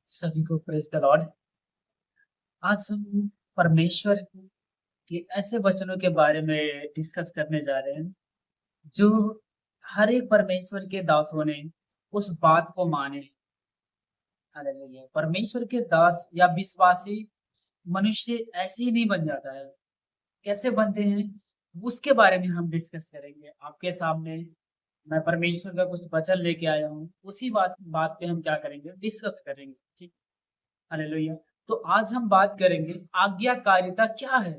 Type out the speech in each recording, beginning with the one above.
सभी को praise the Lord. आज हम परमेश्वर के ऐसे वचनों के बारे में डिस्कस करने जा रहे हैं जो हर एक परमेश्वर के दासों ने उस बात को माने। हालेलुया। परमेश्वर के दास या विश्वासी मनुष्य ऐसे ही नहीं बन जाता है। कैसे बनते हैं उसके बारे में हम डिस्कस करेंगे। आपके सामने मैं परमेश्वर का कुछ वचन लेके आया हूँ, उसी बात बात पे हम क्या करेंगे, डिस्कस करेंगे। ठीक। हालेलुया। तो आज हम बात करेंगे आज्ञाकारिता क्या है।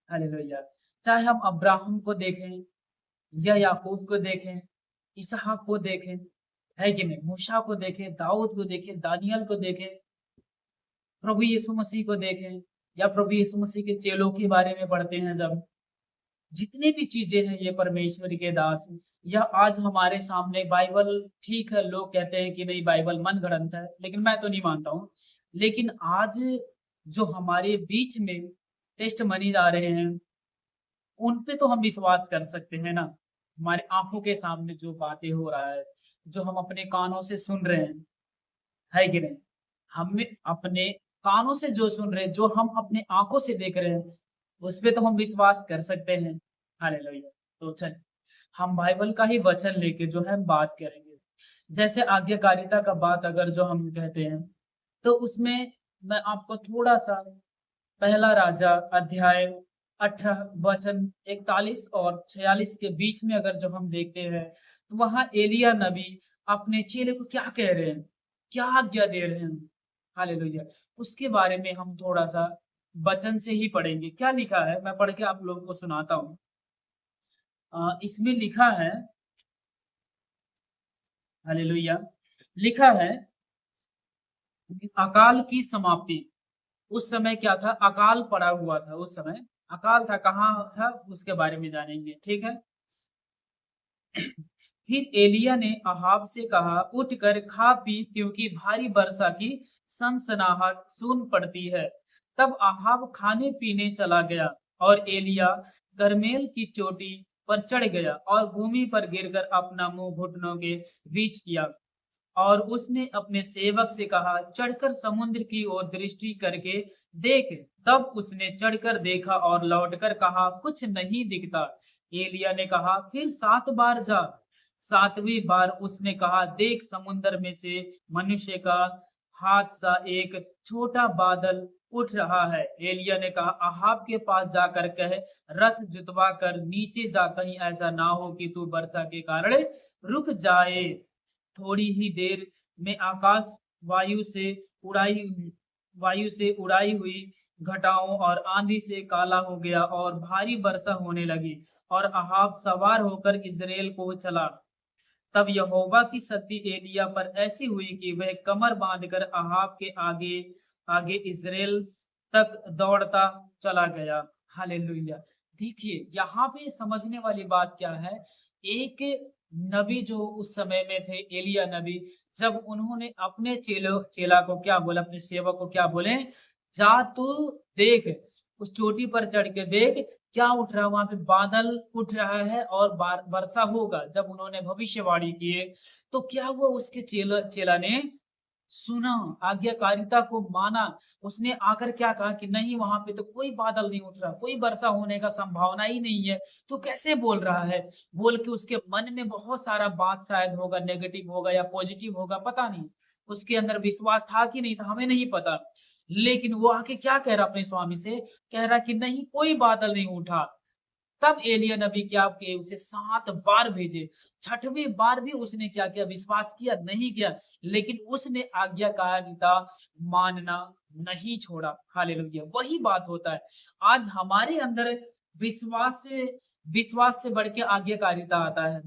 हालेलुया। चाहे हम अब्राहम को देखें या याकूब को देखें, इसहाक को देखें, है कि नहीं, मूसा को देखें, दाऊद को देखें, दानियल को देखें, प्रभु यीशु मसीह को देखें, या प्रभु यीशु मसीह के चेलों के बारे में पढ़ते हैं, जब जितने भी चीजें हैं ये परमेश्वर के दास हैं। या आज हमारे सामने बाइबल, ठीक है लोग कहते हैं कि नहीं बाइबल मन गढ़ंत है, लेकिन मैं तो नहीं मानता हूँ। लेकिन आज जो हमारे बीच में टेस्ट मनी आ रहे हैं उन पे तो हम विश्वास कर सकते हैं ना। हमारे आंखों के सामने जो बातें हो रहा है, जो हम अपने कानों से सुन रहे हैं, है कि नहीं, हमें अपने कानों से जो सुन रहे हैं, जो हम अपने आंखों से देख रहे हैं, उस पे तो हम विश्वास कर सकते हैं। हालेलुया। तो चल हम बाइबल का ही वचन लेके जो है बात करेंगे। जैसे आज्ञाकारिता का बात अगर जो हम कहते हैं, तो उसमें मैं आपको थोड़ा सा पहला राजा अध्याय 18 वचन 41 और 46 के बीच में अगर जब हम देखते हैं, तो वहां एलिया नबी अपने चेले को क्या कह रहे हैं, क्या आज्ञा दे रहे हैं। हालेलुया। उसके बारे में हम थोड़ा सा वचन से ही पढ़ेंगे। क्या लिखा है मैं पढ़ के आप लोगों को सुनाता हूँ। इसमें लिखा है, हालेलुया, लिखा है अकाल की समाप्ति। उस समय क्या था, अकाल पड़ा हुआ था। उस समय अकाल था, कहाँ था उसके बारे में जानेंगे। ठीक है। फिर एलिया ने अहाब से कहा, उठकर खा पी, क्योंकि भारी वर्षा की सनसनाहट सुन पड़ती है। तब अहाब खाने पीने चला गया, और एलिया करमेल की चोटी पर चढ़ गया और भूमि पर गिरकर अपना मुंह घुटनों के बीच किया। और उसने अपने सेवक से कहा, चढ़कर समुद्र की ओर दृष्टि करके देख। तब उसने चढ़कर देखा और लौटकर कहा, कुछ नहीं दिखता। एलिया ने कहा, फिर 7 बार जा। 7वीं बार उसने कहा, देख, समुद्र में से मनुष्य का हाथ सा एक छोटा बादल उठ रहा है। एलिया ने कहा, अहाब के पास जाकर कह, रथ जुतवा कर नीचे जा, कहीं ऐसा ना हो कि तू वर्षा के कारण रुक जाए। थोड़ी ही देर में आकाश वायु से उड़ाई वायु से उड़ाई हुई घटाओं और आंधी से काला हो गया, और भारी वर्षा होने लगी, और अहाब सवार होकर इज़राइल को चला। तब यहोवा की शक्ति एलिया पर ऐसी हुई कि वह कमर बांधकर अहाब के आगे आगे इज़राइल तक दौड़ता चला गया। हालेलुया। देखिए यहाँ पे समझने वाली बात क्या है। एक नबी जो उस समय में थे, एलिया नबी, जब उन्होंने अपने चेला को क्या बोला, अपने सेवक को क्या बोले, जा तू देख, उस चोटी पर चढ़ के देख क्या उठ रहा है, वहां पे बादल उठ रहा है और वर्षा होगा। जब उन्होंने भविष्यवाणी किए, तो क्या हुआ, उसके चेला ने सुना, आज्ञाकारिता को माना। उसने आकर क्या कहा कि नहीं, वहां पे तो कोई बादल नहीं उठ रहा, कोई वर्षा होने का संभावना ही नहीं है, तो कैसे बोल रहा है। बोल के उसके मन में बहुत सारा बात शायद होगा, नेगेटिव होगा या पॉजिटिव होगा, पता नहीं। उसके अंदर विश्वास था कि नहीं था, हमें नहीं पता। लेकिन वो आके क्या कह रहा अपने स्वामी से, कह रहा कि नहीं, कोई बादल नहीं उठा। तब एलिय्याह नबी क्या किए, उसे 7 बार भेजे। 6वीं बार भी उसने क्या किया, विश्वास किया नहीं किया, लेकिन उसने आज्ञाकारिता मानना नहीं छोड़ा। हालेलुया। वही बात होता है आज हमारे अंदर। विश्वास से बढ़ के आज्ञाकारिता आता है।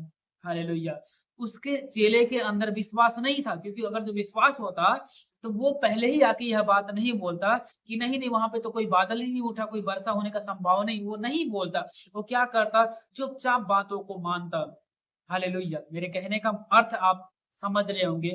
हालेलुया। उसके चेले के अंदर विश्वास नहीं था, क्योंकि अगर जो विश्वास होता तो वो पहले ही आके यह बात नहीं बोलता कि नहीं नहीं, वहां पे तो कोई बादल ही नहीं उठा, कोई वर्षा होने का संभावना नहीं, वो नहीं बोलता। वो क्या करता, चुपचाप बातों को मानता। हालेलुया। मेरे कहने का अर्थ आप समझ रहे होंगे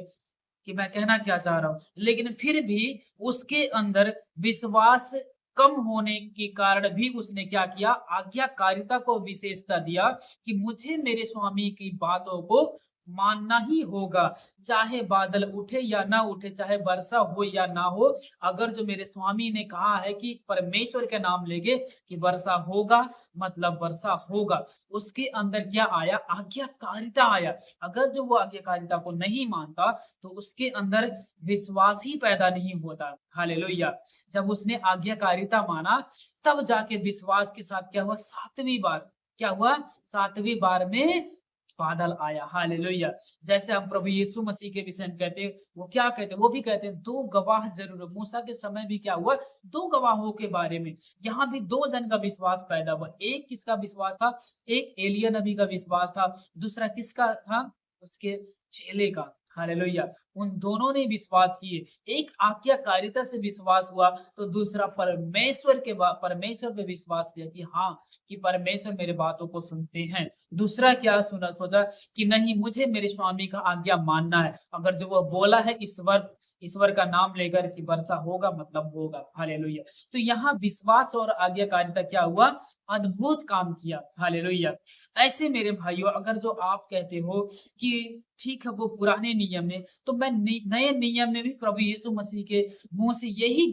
कि मैं कहना क्या चाह रहा हूँ। लेकिन फिर भी उसके अंदर विश्वास कम होने के कारण भी उसने क्या किया, आज्ञाकारिता को विशेषता दिया कि मुझे मेरे स्वामी की बातों को मानना ही होगा, चाहे बादल उठे या ना उठे, चाहे वर्षा हो या ना हो। अगर जो मेरे स्वामी ने कहा है कि परमेश्वर के नाम लेके कि वर्षा होगा, मतलब वर्षा होगा। उसके अंदर क्या आया? आज्ञाकारिता आया। अगर जो वो आज्ञाकारिता को नहीं मानता, तो उसके अंदर विश्वास ही पैदा नहीं होता। हालेलुया! जब उसने आज्ञाकारिता माना, तब जाके विश्वास के साथ क्या हुआ? 7वीं बार क्या हुआ? 7वीं बार में बादल आया। हालेलुया! जैसे हम प्रभु यीशु मसीह के विषय में कहते हैं, वो क्या कहते हैं? वो भी कहते हैं 2 गवाह ज़रूर हो। मूसा के समय भी क्या हुआ? 2 गवाहों के बारे में। यहाँ भी 2 जन का विश्वास पैदा हुआ। एक किसका विश्वास था? एक एलिय्याह नबी का विश्वास था, दूसरा किसका था? उसके चेले का। हालेलुया! उन दोनों ने विश्वास किए। एक आज्ञाकारिता से विश्वास हुआ, तो दूसरा परमेश्वर पे विश्वास किया कि हाँ, कि परमेश्वर मेरे बातों को सुनते हैं। दूसरा क्या सुना सोचा कि नहीं, मुझे मेरे स्वामी का आज्ञा मानना है। अगर जो वो बोला है ईश्वर का नाम लेकर कि वर्षा होगा, मतलब होगा। हालेलुया! तो यहाँ विश्वास और आज्ञाकारिता क्या हुआ? अद्भुत काम किया। हालेलुया! ऐसे मेरे भाइयों, अगर जो आप कहते हो कि ठीक है वो पुराने नियम में, तो मैं नए नियम में भी प्रभु यीशु मसीह के मुँह से यही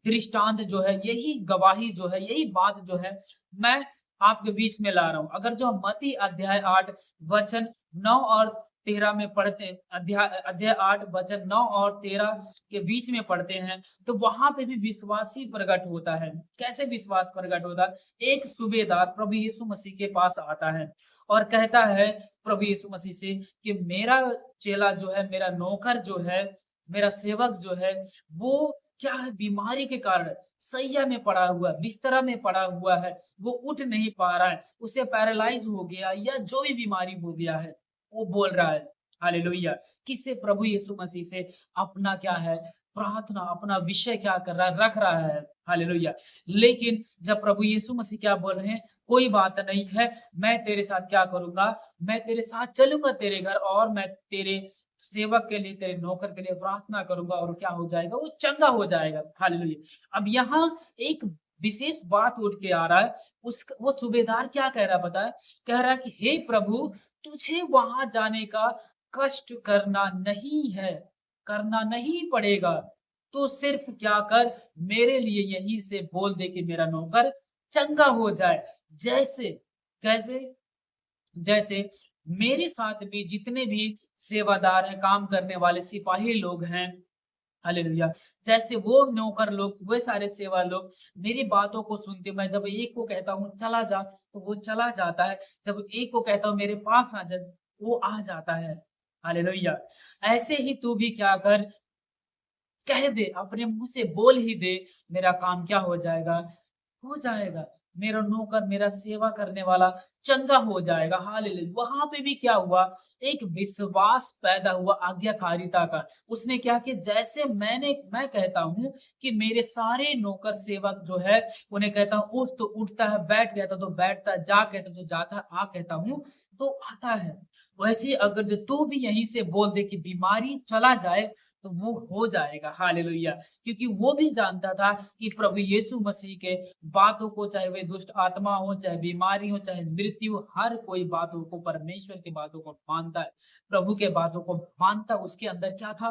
दृष्टांत जो है, यही गवाही जो है, यही बात जो है, मैं आपके बीच में ला रहा हूँ। अगर जो हम मत्ती अध्याय 8 वचन 9 और 13 में पढ़ते हैं, अध्याय 8 वचन 9 और 13 के बीच में पढ़ते हैं, तो वहाँ पे भी विश्वास ही प्रकट होता है। कैसे विश्वास प्रकट होता है? एक सूबेदार प्रभु यीशु मसीह के पास आता है और कहता है प्रभु यीशु मसीह से कि मेरा चेला जो है, मेरा नौकर जो है, मेरा सेवक जो है, वो क्या है? बीमारी के कारण शैय्या में पड़ा हुआ है, बिस्तरा में पड़ा हुआ है, वो उठ नहीं पा रहा है, उसे पैरालाइज़ हो गया या जो भी बीमारी हो गया है, वो बोल रहा है, हालेलुया! किससे? प्रभु यीशु मसीह से अपना क्या है? प्रार्थना, अपना विषय क्या कर रहा है? रख रहा है, हालेलुया! लेकिन जब प्रभु यीशु मसीह क्या बोल रहे हैं? कोई बात नहीं है, मैं तेरे साथ क्या करूँगा? मैं तेरे साथ चलूँगा तेरे घर और मैं तेरे सेवक के लिए, तेरे नौकर के लिए प्रार्थना करूँगा और क्या हो जाएगा? वो चंगा हो जाएगा। हालेलुया! अब यहाँ एक विशेष बात उठ के आ रहा है। वो सूबेदार क्या कह रहा है पता है? कह रहा है कि हे प्रभु, तुझे वहाँ जाने का कष्ट करना नहीं पड़ेगा। तू सिर्फ़ क्या कर, मेरे लिए यहीं से बोल दे कि मेरा नौकर चंगा हो जाए। जैसे कैसे? जैसे मेरे साथ भी जितने भी सेवादार हैं, काम करने वाले सिपाही लोग हैं, हालेलुया! जैसे वो नौकर लोग, वो सारे सेवा लोग मेरी बातों को सुनते, मैं जब एक को कहता हूँ चला जा, तो वो चला जाता है। जब एक को कहता हूँ मेरे पास आ जा, वो आ जाता है। हालेलुया! ऐसे ही तू भी क्या कर, कह दे, अपने मुँह से बोल ही दे, मेरा काम क्या हो जाएगा? हो जाएगा। मेरा नौकर, मेरा सेवा करने वाला चंगा हो जाएगा। हालेलुया! वहाँ पे भी क्या हुआ? एक विश्वास पैदा हुआ आज्ञाकारिता का। उसने क्या किया? जैसे मैं कहता हूँ कि मेरे सारे नौकर सेवक जो है, उन्हें कहता हूँ उठ तो उठता है, बैठ कहता तो बैठता है, जा कहता तो जाता है, आ कहता हूँ तो आता है। वैसे ही अगर जो तू भी यहीं से बोल दे कि बीमारी चला जाए, तो वो हो जाएगा। हालेलुया! क्योंकि वो भी जानता था कि प्रभु यीशु मसीह के बातों को, चाहे वे दुष्ट आत्मा हो, चाहे बीमारी हो, चाहे मृत्यु, हर कोई बातों को, परमेश्वर की बातों को मानता है। प्रभु के बातों को मानता, उसके अंदर क्या था?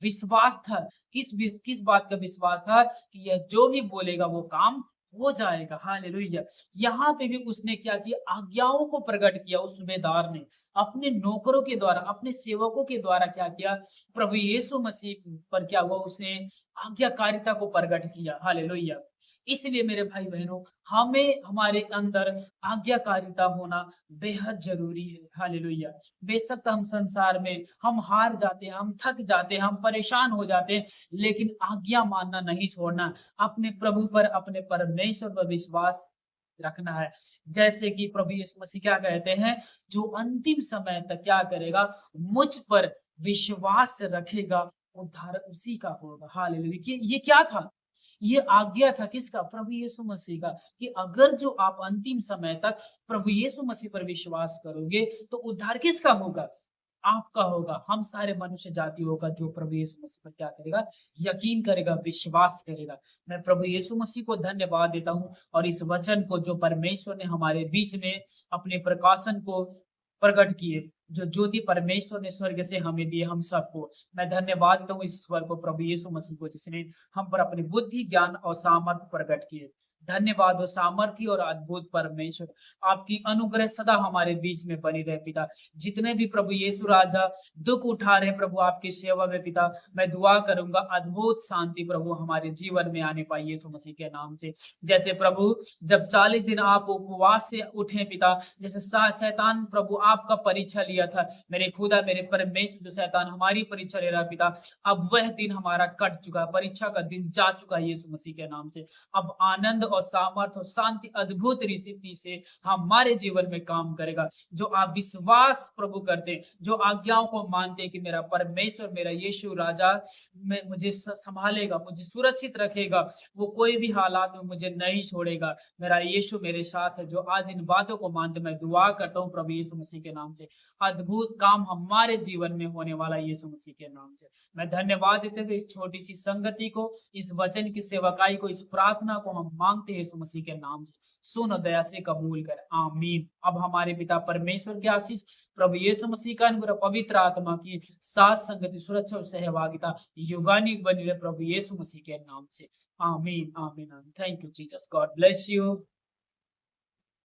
विश्वास था। किस बात का विश्वास था? कि यह जो भी बोलेगा वो काम हो जाएगा। हालेलुया! यहाँ पे भी उसने क्या किया? आज्ञाओं को प्रकट किया उस सूबेदार ने। अपने नौकरों के द्वारा, अपने सेवकों के द्वारा क्या किया? प्रभु यीशु मसीह पर क्या हुआ? उसने आज्ञाकारिता को प्रकट किया। हालेलुया! इसलिए मेरे भाई-बहनों, हमें हमारे अंदर आज्ञाकारिता होना बेहद ज़रूरी है। हालेलुया! बेशक हम संसार में हम हार जाते हैं, हम थक जाते हैं, हम परेशान हो जाते हैं, लेकिन आज्ञा मानना नहीं छोड़ना। अपने प्रभु पर, अपने परमेश्वर पर विश्वास रखना है। जैसे कि प्रभु यीशु मसीह क्या कहते हैं? जो अंतिम समय तक क्या करेगा? मुझ पर विश्वास रखेगा, उद्धार उसी का होगा। हालेलुया! कि ये क्या था? ये आज्ञा था किसका? प्रभु यीशु मसीह का, कि अगर जो आप अंतिम समय तक प्रभु यीशु मसीह पर विश्वास करोगे, तो उद्धार किसका होगा? आपका होगा। हम सारे मनुष्य जाति होगा जो प्रभु यीशु मसीह पर क्या करेगा? यकीन करेगा, विश्वास करेगा। मैं प्रभु यीशु मसीह को धन्यवाद देता हूँ और इस वचन को जो परमेश्वर ने हमारे बीच में अपने प्रकाशन को प्रकट किए, जो ज्योति परमेश्वर ने स्वर्ग से हमें दिए हम सबको। मैं धन्यवाद देता हूँ इस ईश्वर को, प्रभु यीशु मसीह को, जिसने हम पर अपनी बुद्धि, ज्ञान और सामर्थ्य प्रकट किए। धन्यवाद हो सामर्थ्य और अद्भुत परमेश्वर, आपकी अनुग्रह सदा हमारे बीच में बनी रहे पिता। जितने भी प्रभु यीशु राजा दुख उठा रहे प्रभु आपकी सेवा में पिता, मैं दुआ करूंगा अद्भुत शांति प्रभु हमारे जीवन में आने पाए यीशु मसीह के नाम से। जैसे प्रभु जब 40 दिन आप उपवास से उठे पिता, जैसे शैतान प्रभु आपका परीक्षा लिया था, मेरे खुदा मेरे परमेश्वर, जो शैतान हमारी परीक्षा ले रहा पिता, अब वह दिन हमारा कट चुका, परीक्षा का दिन जा चुका है यीशु मसीह के नाम से। अब आनंद और सामर्थ और शांति अद्भुत रीति से हमारे जीवन में काम करेगा। जो आप विश्वास प्रभु करते, जो आज्ञाओं को मानते कि मेरा परमेश्वर, मेरा यीशु राजा मुझे संभालेगा, मुझे सुरक्षित रखेगा, वो कोई भी हालात में मुझे नहीं छोड़ेगा, मेरा यीशु मेरे साथ है। जो आज इन बातों को मानते, मैं दुआ करता हूँ प्रभु यीशु मसीह के नाम से, अद्भुत काम हमारे जीवन में होने वाला यीशु मसीह के नाम से। मैं धन्यवाद देते हुए इस छोटी सी संगति को, इस वचन की सेवकाई को, इस प्रार्थना को हम मांगते हैं यीशु मसीह के नाम से। सुन और दया से कबूल कर, आमीन। अब हमारे पिता परमेश्वर की आशीष, प्रभु यीशु मसीह का अनुग्रह, पवित्र आत्मा की साथ संगति, सुरक्षा और सहभागिता युगानुग बनी रहे प्रभु यीशु मसीह के नाम से। आमीन आमीन आमीन। Thank you Jesus, God bless you.